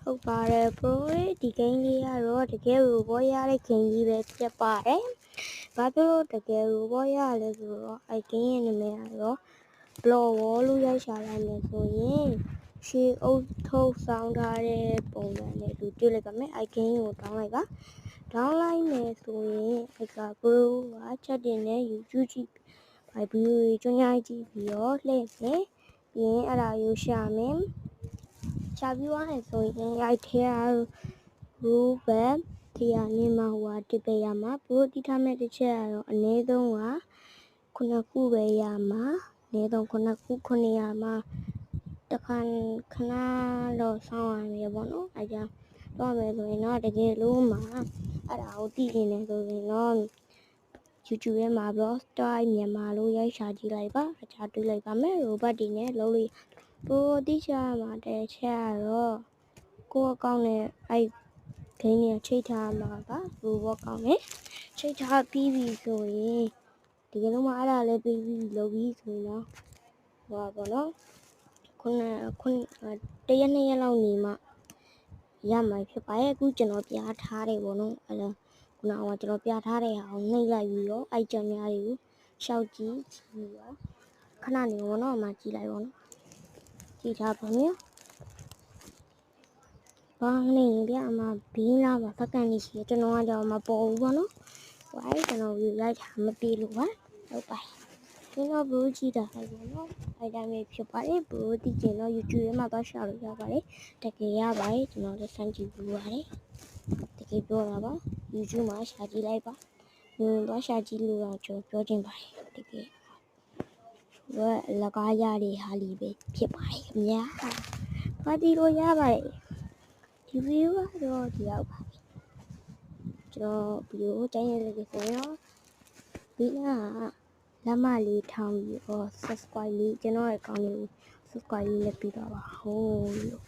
ဟုတ်ပါတယ် pro ဒီဂိမ်းလေးကတော့တကယ်ရိုဘောရတဲ့ဂိမ်းကြီးပဲဖြစ်ပါတယ်။ဘာဖြစ်လို့တကယ်ရိုဘောရလဲဆိုတော့အဲဂိမ်းရဲ့နာမည်ကတော့ block wall လို့ရိုက်ရှာလိုက်မယ်ဆိုရင်ရှေးအုပ်ထုတ်ဆောင်ထားတဲ့ပုံစံနဲ့သူတွေ့လိုက်ပါမယ်။အဲဂိမ်းကိုတောင်းလိုက်ပါ။တောင်းလိုက်မယ်ဆိုရင်အဲက pro ကချက်တင်နဲ့ YouTube ကြည့်ဗီဒီယိုတွေကျွမ်းရိုက်ကြည့်ပြီးတော့လှည့်မယ်။ပြီးရင်အဲ့ဒါကိုရှာမယ်။ရှာပြီးသွားတယ်ဆိုရင်ရိုက်ထဲရိုးဘက်တရားနေမှာဟိုတစ်ပေရမှာပရိုတိထားမဲ့တစ်ချက်ကတော့အနည်းဆုံးက9ခုပဲရမှာအနည်းဆုံး9ခု9ရမှာတခါခဏတော့ဆောင်းရမယ်ပေါ့နော်အဲကြောင့်တော့မယ်ဆိုရင်တော့တကယ်လို့မှာအဲ့ဒါကိုသိနေတယ်ဆိုရင်တော့ YouTube ထဲမှာ blog style မြန်မာလို့ရိုက်ရှာကြည့်လိုက်ပါအခြားတွေ့လိုက်ပါမယ် robot တွေနဲ့လုံးလို့ပိုတိချာမှာတဲ့ချက်ကတော့ကိုယ့်အကောင့်နဲ့အဲ့ဂိမ်းနဲ့ချိတ်ထားမှာပါ robot ကောင်းနဲ့ချိတ်ထားပြီးပြီဆိုရင်ဒီကနေ့မှအဲ့ဒါလည်းပြီးပြီလုပ်ပြီးဆိုရင်တော့ဟောပါတော့ခုတရက်2ရက်လောက်နေမှရမှာဖြစ်ပါရဲ့အခုကျွန်တော်ပြထားတယ်ပေါ့နော်အဲ့တော့ခုနကကျွန်တော်ပြထားတဲ့ဟာကိုနှိပ်လိုက်ပြီးတော့အဲ့ကြံများတွေကိုရှောက်ကြည့်ပြီးတော့ခဏနေပေါ့နော်အမှကြည့်လိုက်ပေါ့နော်ကြည့်ထားပါမယ်ဘာနေပြအမှဘင်းလာပါဖက်ကန်နေရှိကျွန်တော်ကတော့မပေါ်ဘူးပေါ့နော်ဟိုအဲ့ကျွန်တော်ရိုက်ထားမပြေလို့ပါဟုတ်ပါကျွန်တော်ဘလို့ကြည့်တာဟဲ့ပေါ့နော်အဲ့တိုင်းပဲဖြစ်ပါတယ်ဘလို့သိကျင်တော့ YouTube ထဲမှာသွားရှာလို့ရပါတယ်တကယ်ရပါတယ်ကျွန်တော်လည်းစမ်းကြည့်ပြီးပါတယ်တကယ်ပြောတာပါ YouTube မှာရှာကြည့်လိုက်ပါသွားရှာကြည့်လို့တော့ကျွန်တော်ပြောချင်ပါတယ်တကယ်လကားရတဲ့ဟာလေးပဲဖြစ်ပါတယ်ခင်ဗျာပါတီလို့ရပါတယ်ဒီဗီဒီယိုကတော့ဒီလောက်ပါကျွန်တော်ဗီဒီယိုတိုင်းရတဲ့ဆိုရင်ဒီနာလမ်းမလေးထောင်းပြီးတော့ subscribe လေးကျွန်တော်ရဲ့အကောင့်လေးကို subscribe လေးလုပ်ပြီးတော့ပါဟုတ်လို့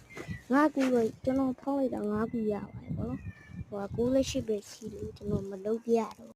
9ခုပဲကျွန်တော်ဖောက်လိုက်တာ9ခုရပါတယ်ပေါ့နော်ဟိုက9လက်ရှိပဲရှိလို့ကျွန်တော်မလုပ်ပြရတော့